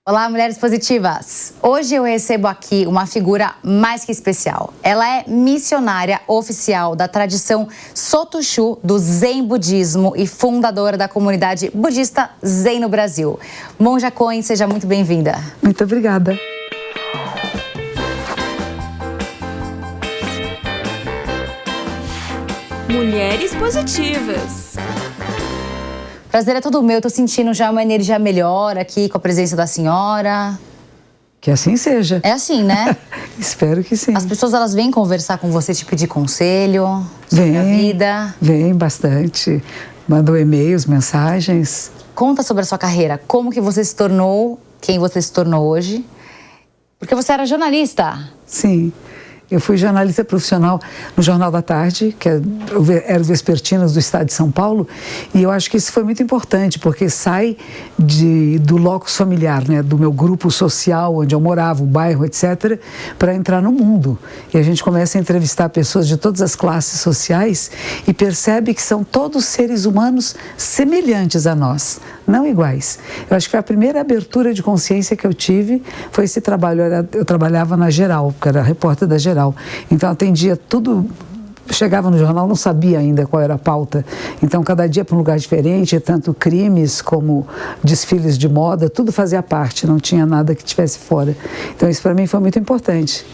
Olá, mulheres positivas! Hoje eu recebo aqui uma figura mais que especial. Ela é missionária oficial da tradição Sothochu do Zen Budismo e fundadora da comunidade budista Zen no Brasil. Monja Coen, seja muito bem-vinda. Muito obrigada. Mulheres positivas. Prazer é todo meu, eu tô sentindo já uma energia melhor aqui com a presença da senhora. Que assim seja. É assim, né? Espero que sim. As pessoas, elas vêm conversar com você, te pedir conselho sobre a vida. Vem bastante. Mandam e-mails, mensagens. Conta sobre a sua carreira, como que você se tornou quem você se tornou hoje. Porque você era jornalista. Sim. Eu fui jornalista profissional no Jornal da Tarde, que era o Vespertinas do Estado de São Paulo, e eu acho que isso foi muito importante, porque sai do locus familiar, né, do meu grupo social, onde eu morava, o bairro, etc., para entrar no mundo. E a gente começa a entrevistar pessoas de todas as classes sociais e percebe que são todos seres humanos semelhantes a nós, não iguais. Eu acho que foi a primeira abertura de consciência que eu tive, foi esse trabalho. Eu trabalhava na Geral, porque era repórter da Geral. Então atendia tudo, chegava no jornal, não sabia ainda qual era a pauta. Então cada dia para um lugar diferente, tanto crimes como desfiles de moda, tudo fazia parte, não tinha nada que estivesse fora. Então isso para mim foi muito importante.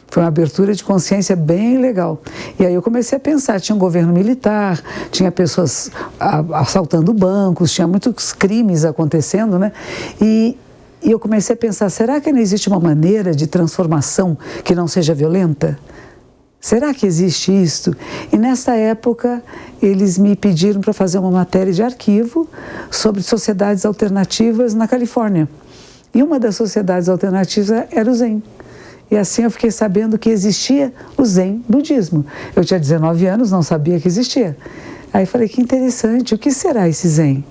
Foi uma abertura de consciência bem legal. E aí eu comecei a pensar, tinha um governo militar, tinha pessoas assaltando bancos, tinha muitos crimes acontecendo, né? E eu comecei a pensar, será que não existe uma maneira de transformação que não seja violenta? Será que existe isto? E nessa época, eles me pediram para fazer uma matéria de arquivo sobre sociedades alternativas na Califórnia. E uma das sociedades alternativas era o Zen. E assim eu fiquei sabendo que existia o Zen Budismo. Eu tinha 19 anos, não sabia que existia. Aí falei, que interessante, o que será esse Zen?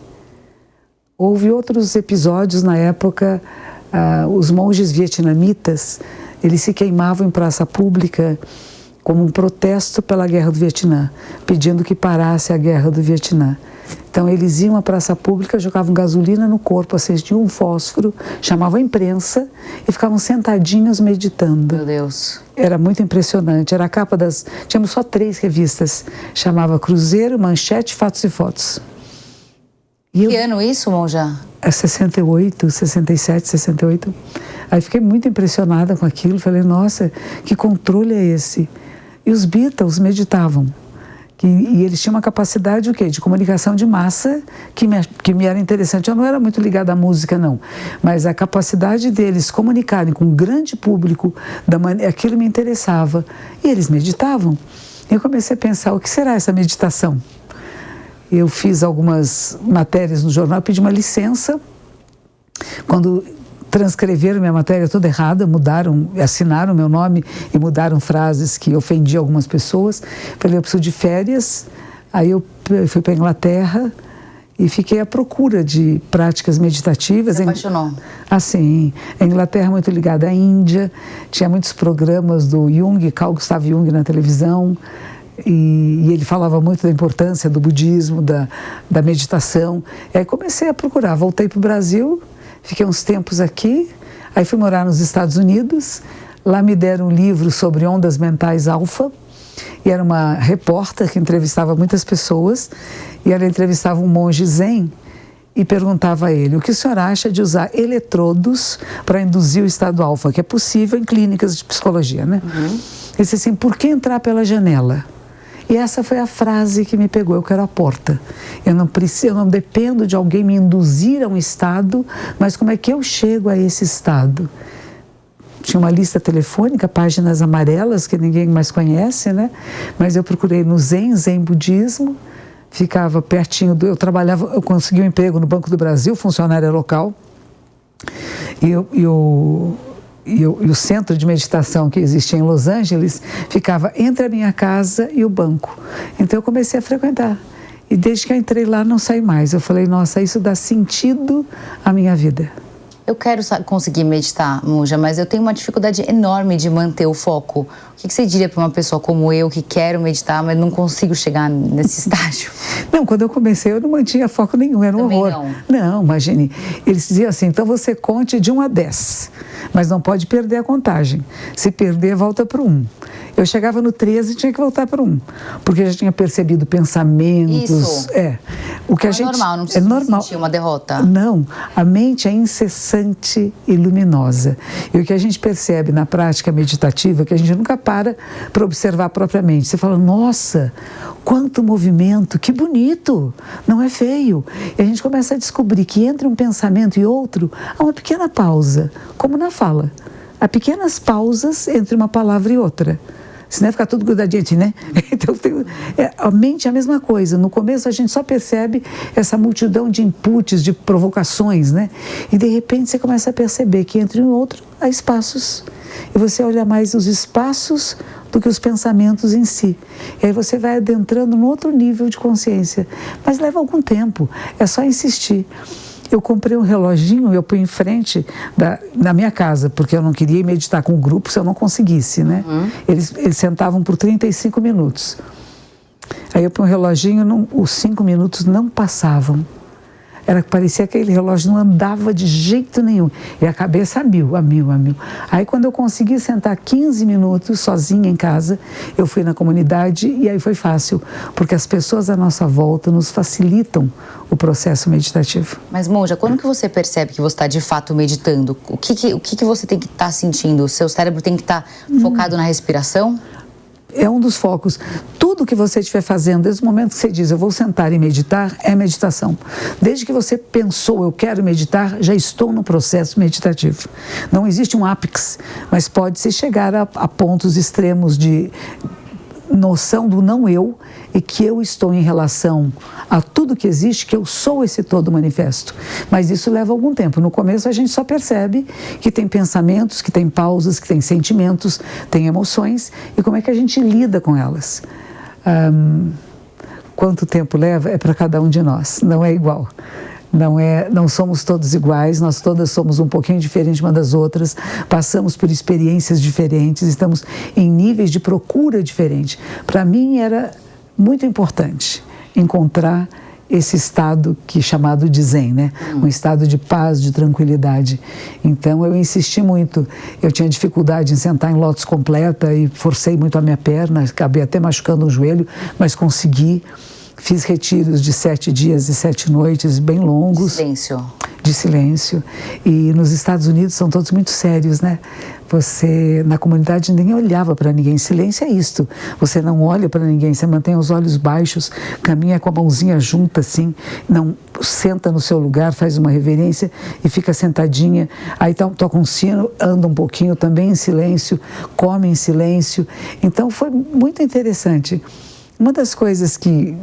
Houve outros episódios na época, os monges vietnamitas, eles se queimavam em praça pública como um protesto pela guerra do Vietnã, pedindo que parasse a guerra do Vietnã. Então eles iam à praça pública, jogavam gasolina no corpo, acendiam um fósforo, chamavam a imprensa e ficavam sentadinhos meditando. Meu Deus. Era muito impressionante, era a capa das... Tínhamos só 3 revistas, chamava Cruzeiro, Manchete, Fatos e Fotos. Que ano isso, monja? 68, 67, 68. Aí fiquei muito impressionada com aquilo, falei, nossa, que controle é esse? E os Beatles meditavam. E eles tinham uma capacidade o quê? De comunicação de massa que me era interessante. Eu não era muito ligada à música, não. Mas a capacidade deles comunicarem com um grande público, aquilo me interessava. E eles meditavam. E eu comecei a pensar, o que será essa meditação? Eu fiz algumas matérias no jornal, pedi uma licença. Quando transcreveram minha matéria toda errada, assinaram meu nome e mudaram frases que ofendiam algumas pessoas. Falei, eu preciso de férias. Aí eu fui para a Inglaterra e fiquei à procura de práticas meditativas. Você apaixonou? Assim, a Inglaterra é muito ligada à Índia, tinha muitos programas do Jung, Carl Gustav Jung na televisão. E ele falava muito da importância do budismo, da meditação. E aí comecei a procurar, voltei para o Brasil, fiquei uns tempos aqui, aí fui morar nos Estados Unidos, lá me deram um livro sobre ondas mentais alfa, e era uma repórter que entrevistava muitas pessoas, e ela entrevistava um monge zen e perguntava a ele, o que o senhor acha de usar eletrodos para induzir o estado alfa, que é possível em clínicas de psicologia, né? Ele disse assim, por que entrar pela janela? E essa foi a frase que me pegou, eu quero a porta. Eu não dependo de alguém me induzir a um estado, mas como é que eu chego a esse estado? Tinha uma lista telefônica, páginas amarelas, que ninguém mais conhece, né? Mas eu procurei no Zen Budismo, ficava pertinho eu consegui um emprego no Banco do Brasil, funcionária local, e o centro de meditação que existia em Los Angeles ficava entre a minha casa e o banco. Então eu comecei a frequentar. E desde que eu entrei lá, não saí mais. Eu falei, nossa, isso dá sentido à minha vida. Eu quero conseguir meditar, Monja, mas eu tenho uma dificuldade enorme de manter o foco. O que você diria para uma pessoa como eu, que quero meditar, mas não consigo chegar nesse estágio? Não, quando eu comecei eu não mantinha foco nenhum, era um Também horror. Não, imagine. Eles diziam assim, então você conte de 1 a 10, mas não pode perder a contagem. Se perder, volta para o 1. Eu chegava no 13 e tinha que voltar para o 1, porque eu já tinha percebido pensamentos. Isso. O que Não a gente, normal, não precisa sentir uma derrota. Não, a mente é incessante e luminosa. E o que a gente percebe na prática meditativa é que a gente nunca para observar propriamente. Você fala, nossa, quanto movimento, que bonito, não é feio. E a gente começa a descobrir que entre um pensamento e outro há uma pequena pausa, como na fala. Há pequenas pausas entre uma palavra e outra. Senão fica tudo grudadinho, né? Então, a mente é a mesma coisa. No começo, a gente só percebe essa multidão de inputs, de provocações, né? E, de repente, você começa a perceber que entre um e outro há espaços. E você olha mais os espaços do que os pensamentos em si. E aí você vai adentrando num outro nível de consciência. Mas leva algum tempo. É só insistir. Eu comprei um reloginho, eu ponho em frente na minha casa, porque eu não queria meditar com o grupo se eu não conseguisse, né? Eles sentavam por 35 minutos. Aí eu ponho um reloginho, os 5 minutos não passavam. Parecia que aquele relógio não andava de jeito nenhum. E a cabeça a mil. Aí quando eu consegui sentar 15 minutos sozinha em casa, eu fui na comunidade e aí foi fácil, porque as pessoas à nossa volta nos facilitam o processo meditativo. Mas, Monja, quando que você percebe que você está de fato meditando? O que você tem que estar sentindo? O seu cérebro tem que estar focado na respiração? É um dos focos. Tudo que você estiver fazendo, desde o momento que você diz, eu vou sentar e meditar, é meditação. Desde que você pensou, eu quero meditar, já estou no processo meditativo. Não existe um ápice, mas pode-se chegar a pontos extremos de noção do não eu e que eu estou em relação a tudo que existe, que eu sou esse todo manifesto. Mas isso leva algum tempo. No começo a gente só percebe que tem pensamentos, que tem pausas, que tem sentimentos, tem emoções e como é que a gente lida com elas. Quanto tempo leva é para cada um de nós, não é igual. Não somos todos iguais, nós todas somos um pouquinho diferentes uma das outras, passamos por experiências diferentes, estamos em níveis de procura diferentes. Para mim era muito importante encontrar esse estado chamado de Zen, né? Um estado de paz, de tranquilidade. Então eu insisti muito, eu tinha dificuldade em sentar em lótus completa e forcei muito a minha perna, acabei até machucando o joelho, mas consegui. Fiz retiros de 7 dias e 7 noites, bem longos. De silêncio. E nos Estados Unidos são todos muito sérios, né? Você, na comunidade, ninguém olhava para ninguém. Silêncio é isto. Você não olha para ninguém, você mantém os olhos baixos, caminha com a mãozinha junta assim, não senta no seu lugar, faz uma reverência e fica sentadinha. Aí toca um sino, anda um pouquinho também em silêncio, come em silêncio. Então foi muito interessante. Uma das coisas que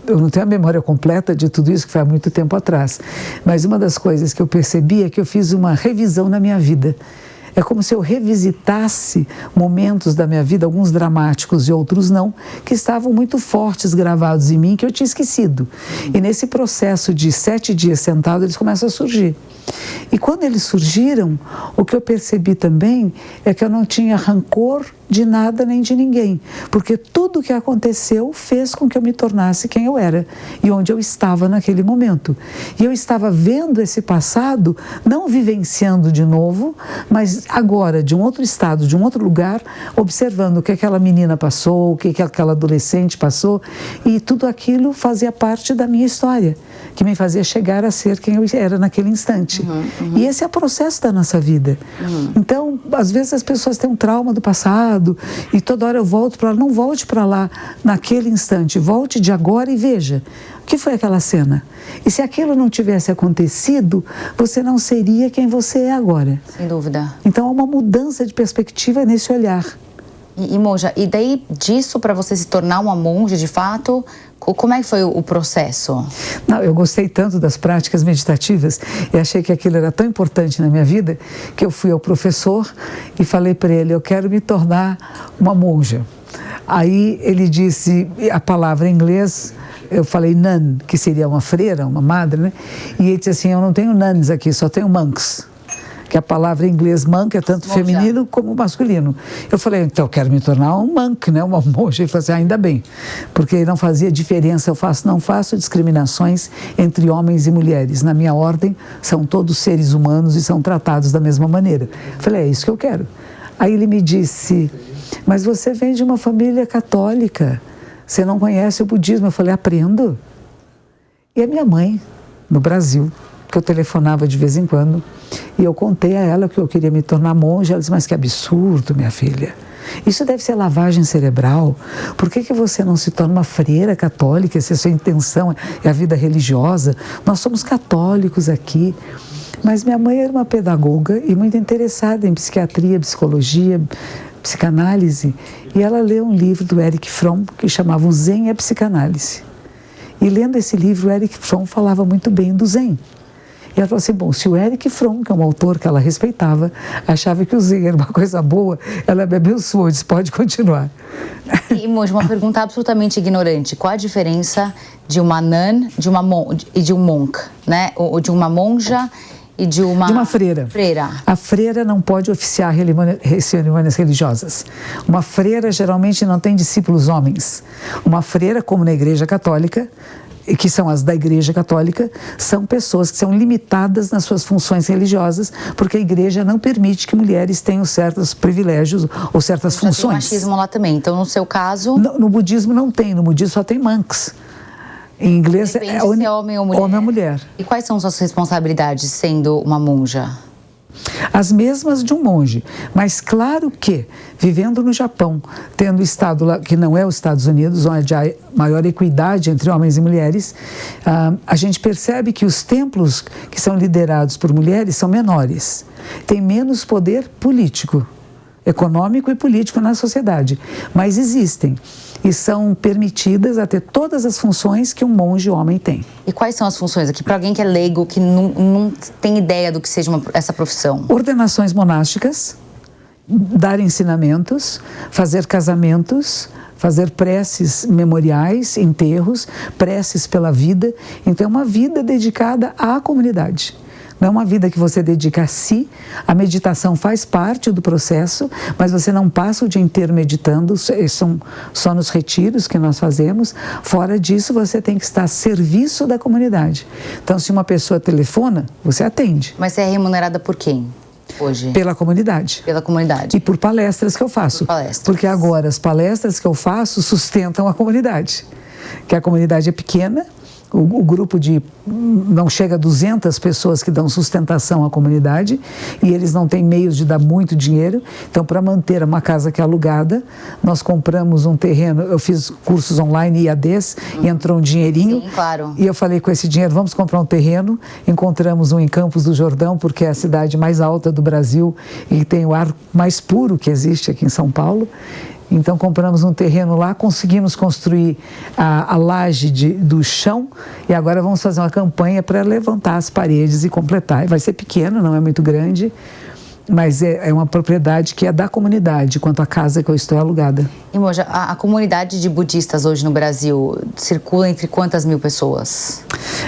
eu não tenho a memória completa de tudo isso, que foi há muito tempo atrás, mas uma das coisas que eu percebi é que eu fiz uma revisão na minha vida. É como se eu revisitasse momentos da minha vida, alguns dramáticos e outros não, que estavam muito fortes, gravados em mim, que eu tinha esquecido. E nesse processo de 7 dias sentado, eles começam a surgir. E quando eles surgiram, o que eu percebi também é que eu não tinha rancor de nada nem de ninguém, porque tudo o que aconteceu fez com que eu me tornasse quem eu era e onde eu estava naquele momento. E eu estava vendo esse passado, não vivenciando de novo, mas agora, de um outro estado, de um outro lugar, observando o que aquela menina passou, o que aquela adolescente passou, e tudo aquilo fazia parte da minha história, que me fazia chegar a ser quem eu era naquele instante. E esse é o processo da nossa vida. Então, às vezes as pessoas têm um trauma do passado e toda hora eu volto para lá. Não volte para lá naquele instante, volte de agora e veja o que foi aquela cena. E se aquilo não tivesse acontecido, você não seria quem você é agora. Sem dúvida. Então há uma mudança de perspectiva nesse olhar. E Monja, e daí disso para você se tornar uma monja de fato, como é que foi o processo? Não, eu gostei tanto das práticas meditativas e achei que aquilo era tão importante na minha vida que eu fui ao professor e falei para ele, eu quero me tornar uma monja. Aí ele disse a palavra em inglês, eu falei nun, que seria uma freira, uma madre, né? E ele disse assim, eu não tenho nuns aqui, só tenho monks. que a palavra em inglês monk é tanto Monja. feminino como masculino. Eu falei, então eu quero me tornar um monk, né? Uma monja. Ele falou assim, ainda bem, porque não fazia diferença, não faço discriminações entre homens e mulheres. Na minha ordem, são todos seres humanos e são tratados da mesma maneira. Eu falei, é isso que eu quero. Aí ele me disse, mas você vem de uma família católica, você não conhece o budismo. Eu falei, aprendo. E a minha mãe, no Brasil, que eu telefonava de vez em quando, e eu contei a ela que eu queria me tornar monja. Ela disse, mas que absurdo, minha filha. Isso deve ser lavagem cerebral. Por que você não se torna uma freira católica, se a sua intenção é a vida religiosa? Nós somos católicos aqui. Mas minha mãe era uma pedagoga e muito interessada em psiquiatria, psicologia, psicanálise. E ela leu um livro do Erich Fromm que chamava O Zen e a Psicanálise. E lendo esse livro, o Erich Fromm falava muito bem do Zen. E ela falou assim, bom, se o Erich Fromm, que é um autor que ela respeitava, achava que o Zen era uma coisa boa, ela me abençoou, disse, pode continuar. E, monja, uma pergunta absolutamente ignorante. Qual a diferença de uma nun e de um monk, né? Ou de uma monja e de uma freira. freira. A freira não pode oficiar cerimônias religiosas. Uma freira geralmente não tem discípulos homens. Uma freira, como na Igreja Católica, que são as da Igreja Católica, são pessoas que são limitadas nas suas funções religiosas, porque a Igreja não permite que mulheres tenham certos privilégios ou certas funções. Tem machismo lá também. Então, no seu caso... No budismo não tem. No budismo só tem monks. Em inglês depende se é homem ou mulher. Homem ou mulher. E quais são suas responsabilidades sendo uma monja? As mesmas de um monge, mas claro que, vivendo no Japão, tendo estado lá, que não é os Estados Unidos, onde há maior equidade entre homens e mulheres, a gente percebe que os templos que são liderados por mulheres são menores, têm menos poder político, econômico e político na sociedade, mas existem e são permitidas a ter todas as funções que um monge homem tem. E quais são as funções aqui? Para alguém que é leigo, que não tem ideia do que seja essa profissão. Ordenações monásticas, dar ensinamentos, fazer casamentos, fazer preces memoriais, enterros, preces pela vida. Então é uma vida dedicada à comunidade. Não é uma vida que você dedica a si. A meditação faz parte do processo, mas você não passa o dia inteiro meditando, são só nos retiros que nós fazemos. Fora disso, você tem que estar a serviço da comunidade. Então, se uma pessoa telefona, você atende. Mas você é remunerada por quem hoje? Pela comunidade. Pela comunidade. E por palestras que eu faço. Por palestras. Porque agora as palestras que eu faço sustentam a comunidade. Que a comunidade é pequena. O grupo não chega a 200 pessoas que dão sustentação à comunidade e eles não têm meios de dar muito dinheiro. Então, para manter uma casa que é alugada, nós compramos um terreno. Eu fiz cursos online IADs e entrou um dinheirinho. Sim, claro. E eu falei com esse dinheiro, vamos comprar um terreno. Encontramos um em Campos do Jordão, porque é a cidade mais alta do Brasil e tem o ar mais puro que existe aqui em São Paulo. Então, compramos um terreno lá, conseguimos construir a laje do chão e agora vamos fazer uma campanha para levantar as paredes e completar. Vai ser pequeno, não é muito grande, mas é uma propriedade que é da comunidade, quanto à casa que eu estou alugada. E, monja, a comunidade de budistas hoje no Brasil circula entre quantas mil pessoas?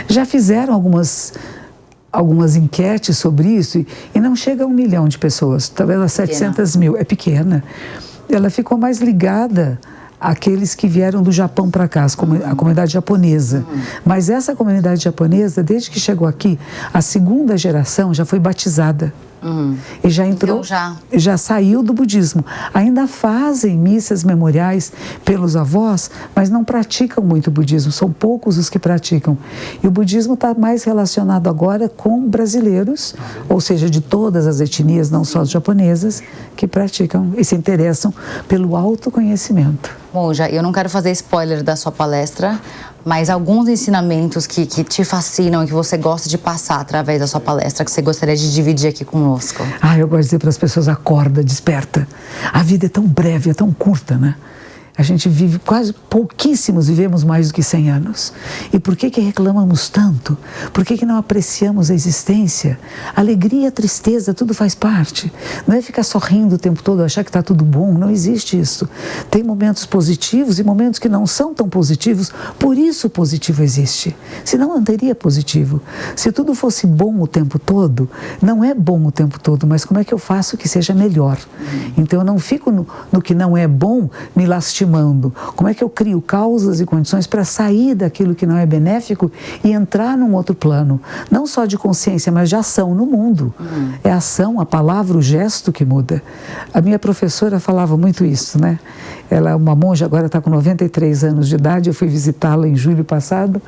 Já fizeram algumas enquetes sobre isso e não chega a 1 milhão de pessoas, talvez a 700 mil, é pequena. Ela ficou mais ligada àqueles que vieram do Japão para cá, a comunidade japonesa. Mas essa comunidade japonesa, desde que chegou aqui, a segunda geração já foi batizada. E já entrou, então já saiu do budismo. Ainda fazem missas memoriais pelos avós, mas não praticam muito o budismo. São poucos os que praticam. E o budismo está mais relacionado agora com brasileiros, ou seja, de todas as etnias, não só as japonesas, que praticam e se interessam pelo autoconhecimento. Monja, eu não quero fazer spoiler da sua palestra, mas alguns ensinamentos que te fascinam e que você gosta de passar através da sua palestra, que você gostaria de dividir aqui conosco. Eu gosto de dizer para as pessoas, acorda, desperta. A vida é tão breve, é tão curta, né? A gente vive quase, pouquíssimos vivemos mais do que 100 anos. E por que reclamamos tanto? Por que não apreciamos a existência? Alegria, tristeza, tudo faz parte. Não é ficar sorrindo o tempo todo, achar que está tudo bom, não existe isso. Tem momentos positivos e momentos que não são tão positivos, por isso o positivo existe. Senão não teria positivo. Se tudo fosse bom o tempo todo, não é bom o tempo todo, mas como é que eu faço que seja melhor? Então eu não fico no que não é bom me lastimando. Como é que eu crio causas e condições para sair daquilo que não é benéfico e entrar num outro plano? Não só de consciência, mas de ação no mundo. É a ação, a palavra, o gesto que muda. A minha professora falava muito isso, né? Ela é uma monja, agora está com 93 anos de idade, eu fui visitá-la em julho passado.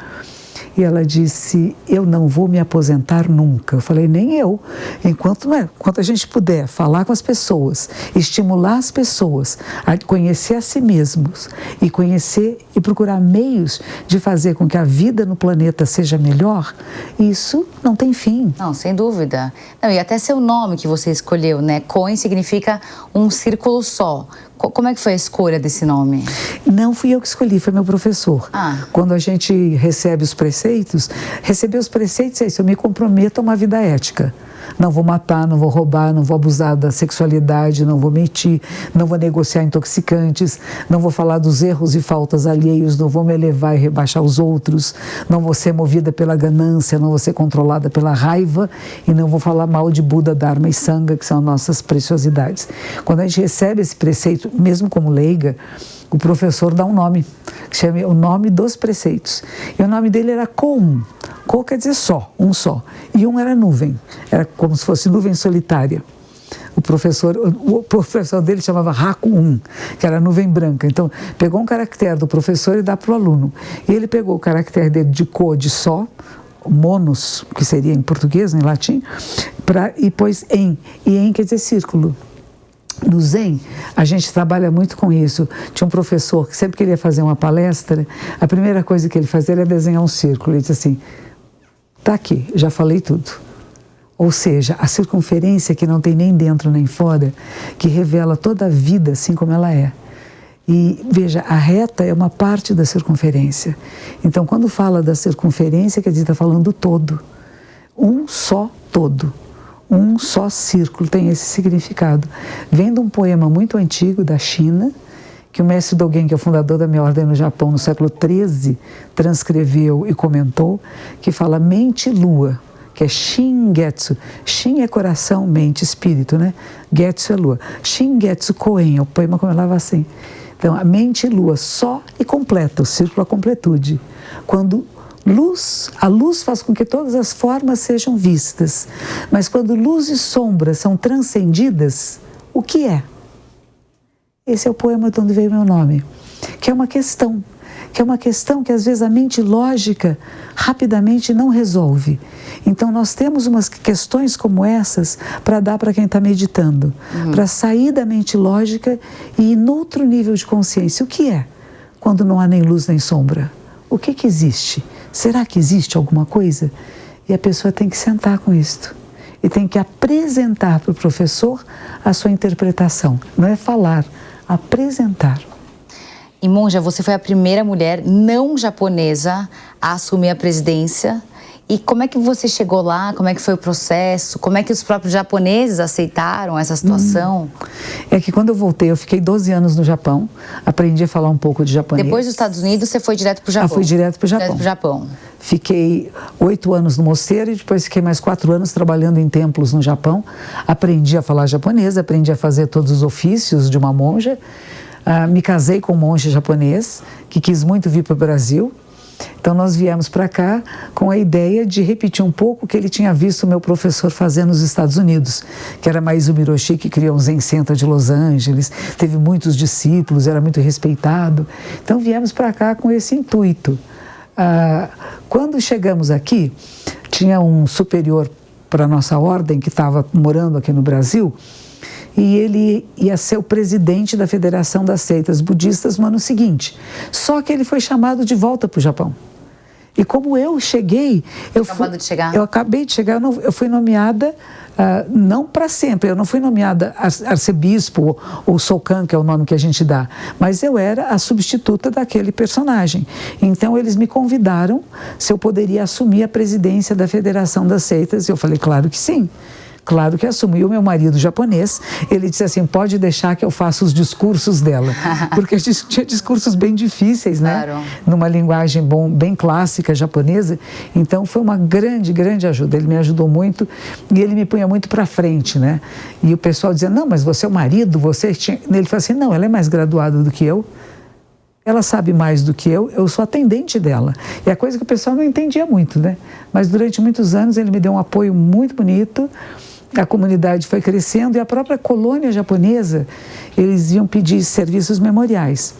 E ela disse, eu não vou me aposentar nunca. Eu falei, nem eu. Enquanto a gente puder falar com as pessoas, estimular as pessoas a conhecer a si mesmos e conhecer e procurar meios de fazer com que a vida no planeta seja melhor, isso não tem fim. Não, sem dúvida. Não, e até seu nome que você escolheu, né? Coen significa um círculo só. Como é que foi a escolha desse nome? Não fui eu que escolhi, foi meu professor. Quando a gente recebe os preceitos, receber os preceitos é isso, eu me comprometo a uma vida ética. Não vou matar, não vou roubar, não vou abusar da sexualidade, não vou mentir, não vou negociar intoxicantes, não vou falar dos erros e faltas alheios, não vou me elevar e rebaixar os outros, não vou ser movida pela ganância, não vou ser controlada pela raiva e não vou falar mal de Buda, Dharma e Sangha, que são nossas preciosidades. Quando a gente recebe esse preceito, mesmo como leiga, o professor dá um nome, que chama o nome dos preceitos. E o nome dele era Coen. Co quer dizer só, um só. E um era nuvem, era como se fosse nuvem solitária. O professor dele chamava Haku-un, que era nuvem branca. Então, pegou um caractere do professor e dá para o aluno. E ele pegou o caractere dele de co, de só, monos, que seria em português, em latim, e pôs en. E en quer dizer círculo. No Zen, a gente trabalha muito com isso. Tinha um professor que sempre que ele ia fazer uma palestra, a primeira coisa que ele fazia era desenhar um círculo. Ele disse assim, tá aqui, já falei tudo. Ou seja, a circunferência que não tem nem dentro nem fora, que revela toda a vida assim como ela é. E veja, a reta é uma parte da circunferência. Então, quando fala da circunferência, quer dizer, está falando do todo. Um só todo. Um só círculo tem esse significado. Vem de um poema muito antigo da China, que o mestre Dogen, que é o fundador da minha ordem no Japão, no século XIII, transcreveu e comentou, que fala mente-lua, que é Shin-Getsu. Shin é coração, mente, espírito, né? Getsu é lua. Shin-Getsu Koen, o poema começava assim. Então, a mente-lua só e completa, o círculo, a completude. Quando a luz faz com que todas as formas sejam vistas, mas quando luz e sombra são transcendidas, o que é? Esse é o poema de onde veio o meu nome, que é uma questão que às vezes a mente lógica rapidamente não resolve. Então nós temos umas questões como essas para dar para quem está meditando, para sair da mente lógica e ir noutro nível de consciência. O que é quando não há nem luz nem sombra? O que existe? Será que existe alguma coisa? E a pessoa tem que sentar com isto. E tem que apresentar para o professor a sua interpretação. Não é falar, apresentar. E monja, você foi a primeira mulher não japonesa a assumir a presidência. E como é que você chegou lá? Como é que foi o processo? Como é que os próprios japoneses aceitaram essa situação? É que quando eu voltei, eu fiquei 12 anos no Japão, aprendi a falar um pouco de japonês. Depois dos Estados Unidos, você foi direto para o Japão? Fui direto para o Japão. Direto para o Japão. Fiquei 8 anos no mosteiro e depois fiquei mais 4 anos trabalhando em templos no Japão. Aprendi a falar japonês, aprendi a fazer todos os ofícios de uma monja. Me casei com um monge japonês que quis muito vir para o Brasil. Então nós viemos para cá com a ideia de repetir um pouco o que ele tinha visto o meu professor fazer nos Estados Unidos, que era Maizumi Roshi, que criou um Zen Center de Los Angeles, teve muitos discípulos, era muito respeitado. Então viemos para cá com esse intuito. Quando chegamos aqui, tinha um superior para a nossa ordem que estava morando aqui no Brasil, e ele ia ser o presidente da Federação das Seitas Budistas no ano seguinte. Só que ele foi chamado de volta para o Japão. E como eu cheguei... Eu acabei de chegar, eu fui nomeada... não para sempre, eu não fui nomeada arcebispo ou Socan, que é o nome que a gente dá, mas eu era a substituta daquele personagem. Então eles me convidaram se eu poderia assumir a presidência da Federação das Seitas, e eu falei, claro que sim. Claro que assumi. O meu marido japonês, ele disse assim, pode deixar que eu faça os discursos dela. Porque a gente tinha discursos bem difíceis, né? Claro. Numa linguagem bem clássica japonesa. Então foi uma grande, grande ajuda. Ele me ajudou muito e ele me punha muito para frente, né? E o pessoal dizia, não, mas você é o marido, você tinha... Ele falou assim, não, ela é mais graduada do que eu. Ela sabe mais do que eu sou atendente dela. E a coisa que o pessoal não entendia muito, né? Mas durante muitos anos ele me deu um apoio muito bonito. A comunidade foi crescendo e a própria colônia japonesa, eles iam pedir serviços memoriais.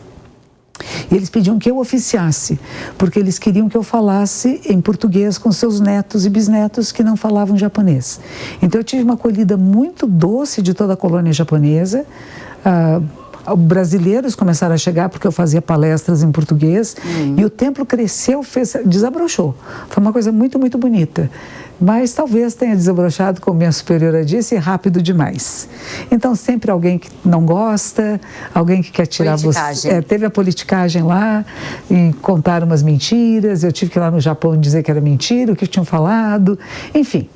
E eles pediam que eu oficiasse, porque eles queriam que eu falasse em português com seus netos e bisnetos que não falavam japonês. Então eu tive uma acolhida muito doce de toda a colônia japonesa. Brasileiros começaram a chegar porque eu fazia palestras em português e o templo cresceu, desabrochou. Foi uma coisa muito, muito bonita. Mas talvez tenha desabrochado, como minha superiora disse, rápido demais. Então sempre alguém que não gosta, alguém que quer tirar você. Teve a politicagem lá e contaram umas mentiras, eu tive que ir lá no Japão dizer que era mentira, o que tinham falado, enfim.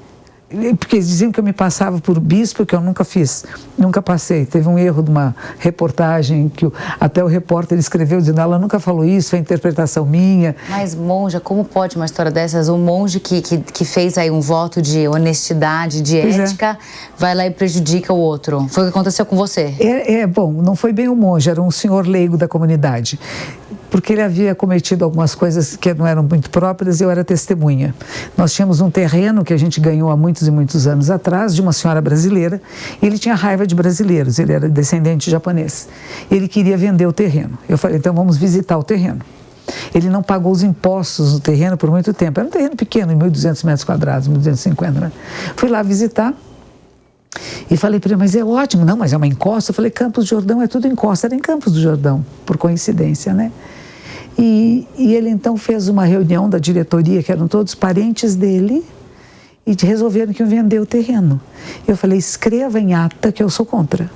Porque eles diziam que eu me passava por bispo, que eu nunca fiz, nunca passei. Teve um erro de uma reportagem que até o repórter escreveu dizendo, ela nunca falou isso, foi interpretação minha. Mas monja, como pode uma história dessas? Um monge que fez aí um voto de honestidade, de ética, vai lá e prejudica o outro. Foi o que aconteceu com você? Bom, não foi bem um monge, era um senhor leigo da comunidade. Porque ele havia cometido algumas coisas que não eram muito próprias e eu era testemunha. Nós tínhamos um terreno que a gente ganhou há muitos e muitos anos atrás, de uma senhora brasileira, e ele tinha raiva de brasileiros, ele era descendente japonês. Ele queria vender o terreno. Eu falei, então vamos visitar o terreno. Ele não pagou os impostos do terreno por muito tempo. Era um terreno pequeno, em 1.200 metros quadrados, 1.250, né? Fui lá visitar. E falei para ele, mas é ótimo. Não, mas é uma encosta. Eu falei, Campos do Jordão é tudo encosta. Era em Campos do Jordão, por coincidência, né? E ele então fez uma reunião da diretoria, que eram todos parentes dele, e resolveram que iam vender o terreno. Eu falei, escreva em ata que eu sou contra.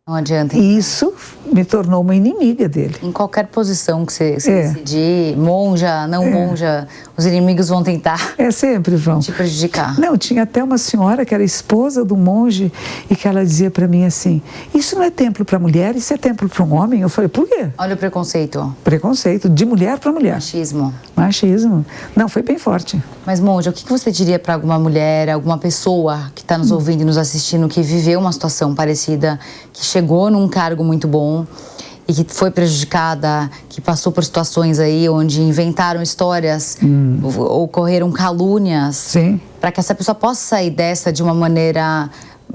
Não adianta. E isso me tornou uma inimiga dele. Em qualquer posição que você decidir, monja, não monja, os inimigos vão tentar sempre vão te prejudicar. Não, tinha até uma senhora que era esposa do monge e que ela dizia para mim assim, isso não é templo para mulher, isso é templo para um homem. Eu falei, por quê? Olha o preconceito. Preconceito, de mulher para mulher. Machismo. Não, foi bem forte. Mas, monja, o que você diria para alguma mulher, alguma pessoa que está nos ouvindo e nos assistindo, que viveu uma situação parecida, que chegou num cargo muito bom e que foi prejudicada, que passou por situações aí onde inventaram histórias, ocorreram calúnias, para que essa pessoa possa sair dessa de uma maneira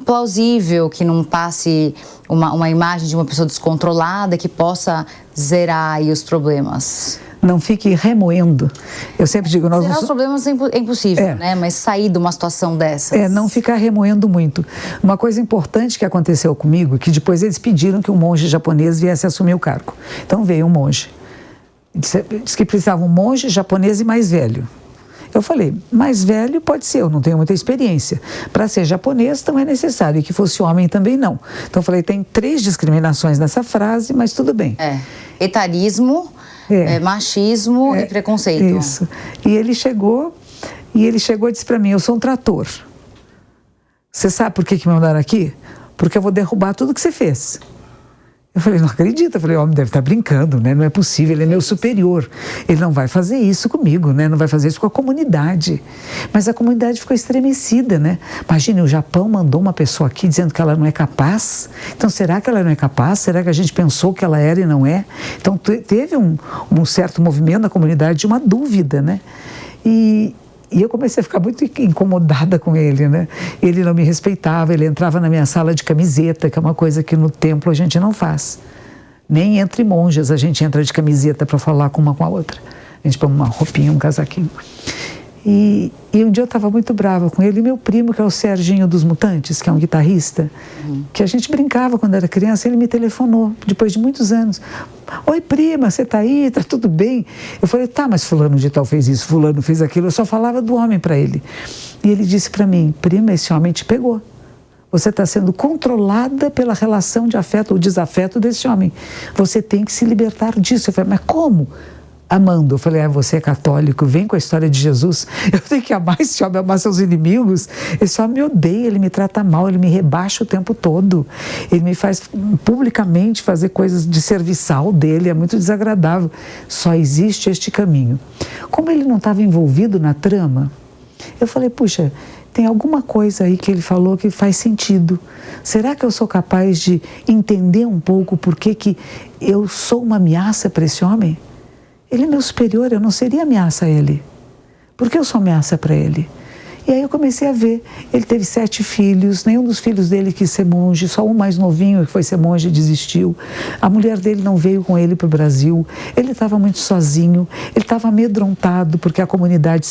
plausível, que não passe uma imagem de uma pessoa descontrolada, que possa zerar aí os problemas? Não fique remoendo. Eu sempre digo... Zerar os problemas é impossível, né? Mas sair de uma situação dessas... não ficar remoendo muito. Uma coisa importante que aconteceu comigo, que depois eles pediram que um monge japonês viesse assumir o cargo. Então veio um monge. Disse que precisava um monge japonês e mais velho. Eu falei, mais velho pode ser, eu não tenho muita experiência. Para ser japonês, então é necessário. E que fosse homem também não. Então eu falei, tem 3 discriminações nessa frase, mas tudo bem. Etarismo... machismo e preconceito. Isso. E ele chegou e disse para mim, eu sou um trator. Você sabe por que me mandaram aqui? Porque eu vou derrubar tudo que você fez. Eu falei, não acredito. Eu falei, o homem deve estar brincando, né? Não é possível, ele é meu superior. Ele não vai fazer isso comigo, né? Não vai fazer isso com a comunidade. Mas a comunidade ficou estremecida, né? Imagine, o Japão mandou uma pessoa aqui dizendo que ela não é capaz. Então, será que ela não é capaz? Será que a gente pensou que ela era e não é? Então, teve um certo movimento na comunidade de uma dúvida, né? E eu comecei a ficar muito incomodada com ele, né? Ele não me respeitava, ele entrava na minha sala de camiseta, que é uma coisa que no templo a gente não faz. Nem entre monjas a gente entra de camiseta para falar com uma com a outra. A gente põe uma roupinha, um casaquinho. E um dia eu estava muito brava com ele, e meu primo, que é o Serginho dos Mutantes, que é um guitarrista, que a gente brincava quando era criança, ele me telefonou, depois de muitos anos. Oi, prima, você está aí? Está tudo bem? Eu falei, tá, mas fulano de tal fez isso, fulano fez aquilo. Eu só falava do homem para ele. E ele disse para mim, prima, esse homem te pegou. Você está sendo controlada pela relação de afeto ou desafeto desse homem. Você tem que se libertar disso. Eu falei, mas como? Amando. Eu falei, você é católico, vem com a história de Jesus. Eu tenho que amar esse homem, amar seus inimigos. Esse homem me odeia, ele me trata mal, ele me rebaixa o tempo todo. Ele me faz publicamente fazer coisas de serviçal dele, é muito desagradável. Só existe este caminho. Como ele não estava envolvido na trama, eu falei, puxa, tem alguma coisa aí que ele falou que faz sentido. Será que eu sou capaz de entender um pouco por que eu sou uma ameaça para esse homem? Ele é meu superior, eu não seria ameaça a ele. Por que eu sou ameaça para ele? E aí eu comecei a ver, ele teve 7 filhos, nenhum dos filhos dele quis ser monge, só um mais novinho que foi ser monge desistiu. A mulher dele não veio com ele para o Brasil, ele estava muito sozinho, ele estava amedrontado porque a comunidade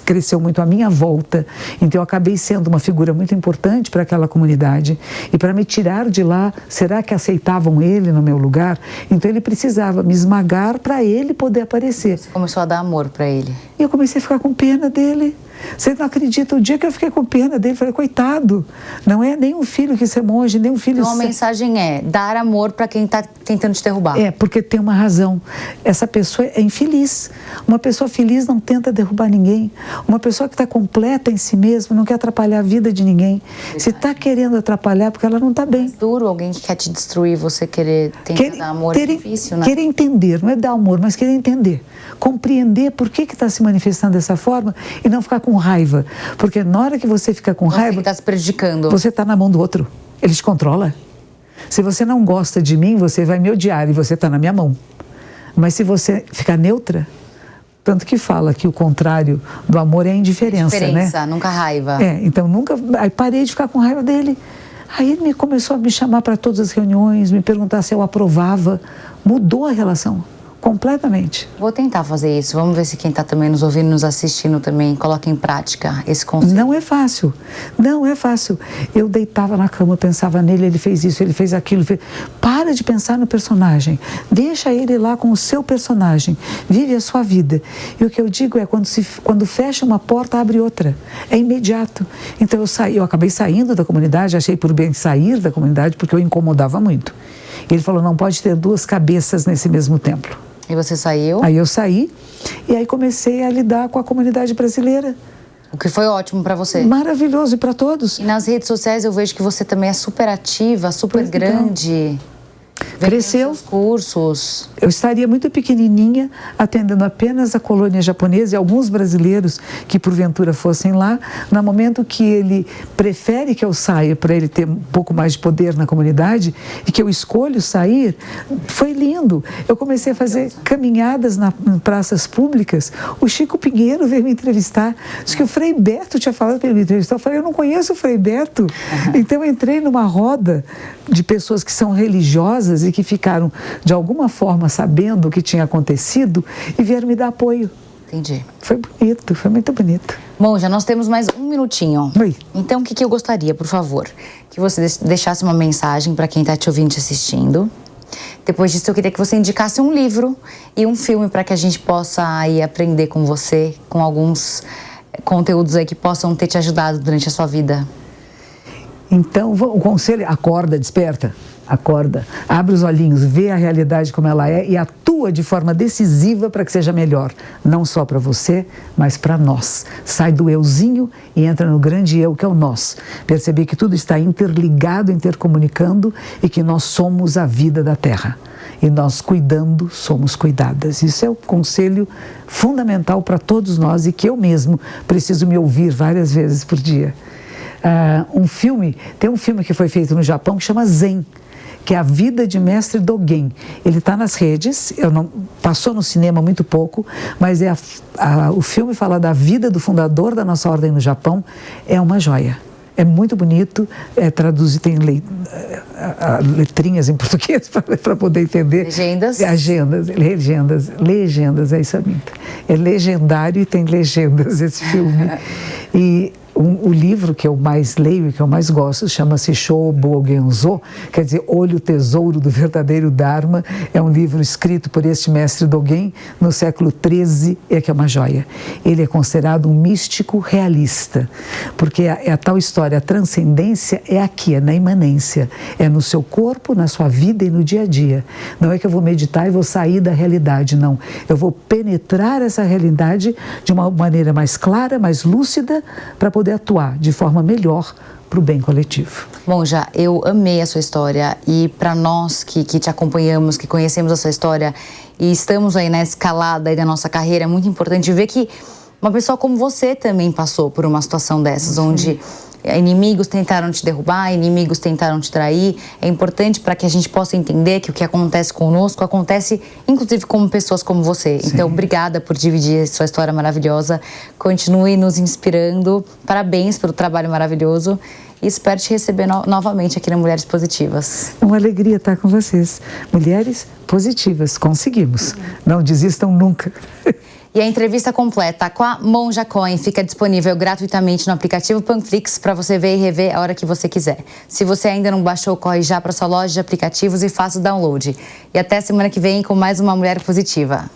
cresceu muito à minha volta. Então eu acabei sendo uma figura muito importante para aquela comunidade. E para me tirar de lá, será que aceitavam ele no meu lugar? Então ele precisava me esmagar para ele poder aparecer. Você começou a dar amor para ele. E eu comecei a ficar com pena dele. Você não acredita, o dia que eu fiquei com pena dele, eu falei, coitado, não é nem um filho que ser monge, nem um filho... Então a mensagem é dar amor para quem está tentando te derrubar. É, porque tem uma razão. Essa pessoa é infeliz. Uma pessoa feliz não tenta derrubar ninguém. Uma pessoa que está completa em si mesma não quer atrapalhar a vida de ninguém. Verdade. Se está querendo atrapalhar, porque ela não está bem. É duro alguém que quer te destruir, você querer tentar dar amor, é difícil, né? Querer entender, não é dar amor, mas querer entender. Compreender por que está se manifestando dessa forma e não ficar com raiva. Porque na hora que você fica com raiva... Você está se prejudicando. Você está na mão do outro. Ele te controla. Se você não gosta de mim, você vai me odiar e você está na minha mão. Mas se você ficar neutra, tanto que fala que o contrário do amor é a indiferença, né? Nunca raiva. É, então nunca... Aí parei de ficar com raiva dele. Aí ele começou a me chamar para todas as reuniões, me perguntar se eu aprovava. Mudou a relação. Completamente. Vou tentar fazer isso. Vamos ver se quem está também nos ouvindo, nos assistindo também, coloca em prática esse conceito. Não é fácil. Não é fácil. Eu deitava na cama, pensava nele, ele fez isso, ele fez aquilo. Para de pensar no personagem. Deixa ele lá com o seu personagem. Vive a sua vida. E o que eu digo é, quando fecha uma porta, abre outra. É imediato. Então eu acabei saindo da comunidade, achei por bem sair da comunidade, porque eu incomodava muito. E ele falou, não pode ter 2 cabeças nesse mesmo templo. E você saiu? Aí eu saí e aí comecei a lidar com a comunidade brasileira. O que foi ótimo para você. Maravilhoso, e para todos. E nas redes sociais eu vejo que você também é super ativa, super grande. Cresceu. Os cursos. Eu estaria muito pequenininha, atendendo apenas a colônia japonesa e alguns brasileiros que porventura fossem lá. No momento que ele prefere que eu saia para ele ter um pouco mais de poder na comunidade e que eu escolho sair, foi lindo. Eu comecei a fazer caminhadas em praças públicas. O Chico Pinheiro veio me entrevistar. Diz que o Frei Beto tinha falado para ele me entrevistar. Eu falei, eu não conheço o Frei Beto. Então eu entrei numa roda de pessoas que são religiosas e que ficaram, de alguma forma, sabendo o que tinha acontecido e vieram me dar apoio. Entendi. Foi bonito, foi muito bonito. Bom, já nós temos mais 1 minutinho. Oi. Então, o que eu gostaria, por favor? Que você deixasse uma mensagem para quem está te ouvindo e te assistindo. Depois disso, eu queria que você indicasse um livro e um filme para que a gente possa aí aprender com você, com alguns conteúdos aí que possam ter te ajudado durante a sua vida. Então, o conselho, acorda, desperta. Acorda, abre os olhinhos, vê a realidade como ela é e atua de forma decisiva para que seja melhor. Não só para você, mas para nós. Sai do euzinho e entra no grande eu, que é o nós. Perceber que tudo está interligado, intercomunicando e que nós somos a vida da Terra. E nós, cuidando, somos cuidadas. Isso é o conselho fundamental para todos nós e que eu mesmo preciso me ouvir várias vezes por dia. Tem um filme que foi feito no Japão que chama Zen, que é a vida de Mestre Dogen. Ele está nas redes, passou no cinema muito pouco, mas o filme fala da vida do fundador da nossa ordem no Japão, é uma joia. É muito bonito, tem letrinhas em português para poder entender. Legendas? Legendas, é isso mesmo. É legendário e tem legendas esse filme. E o livro que eu mais leio e que eu mais gosto chama-se Shobo Genzo, quer dizer, Olho Tesouro do Verdadeiro Dharma. É um livro escrito por este mestre Dogen no século XIII, que é uma joia. Ele é considerado um místico realista, porque é a tal história, a transcendência é aqui, é na imanência, é no seu corpo, na sua vida e no dia a dia. Não é que eu vou meditar e vou sair da realidade, não. Eu vou penetrar essa realidade de uma maneira mais clara, mais lúcida, para poder atuar de forma melhor para o bem coletivo. Bom, já eu amei a sua história e para nós que te acompanhamos, que conhecemos a sua história e estamos aí na escalada aí da nossa carreira, é muito importante ver que uma pessoa como você também passou por uma situação dessas, onde inimigos tentaram te derrubar, inimigos tentaram te trair. É importante para que a gente possa entender que o que acontece conosco acontece inclusive com pessoas como você. Sim. Então, obrigada por dividir sua história maravilhosa. Continue nos inspirando. Parabéns pelo trabalho maravilhoso. E espero te receber novamente aqui na Mulheres Positivas. Uma alegria estar com vocês. Mulheres Positivas, conseguimos. Não desistam nunca. E a entrevista completa com a Monja Coen fica disponível gratuitamente no aplicativo Panflix para você ver e rever a hora que você quiser. Se você ainda não baixou, corre já para sua loja de aplicativos e faça o download. E até semana que vem com mais uma Mulher Positiva.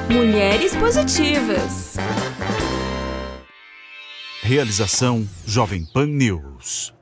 Mulheres Positivas. Realização Jovem Pan News.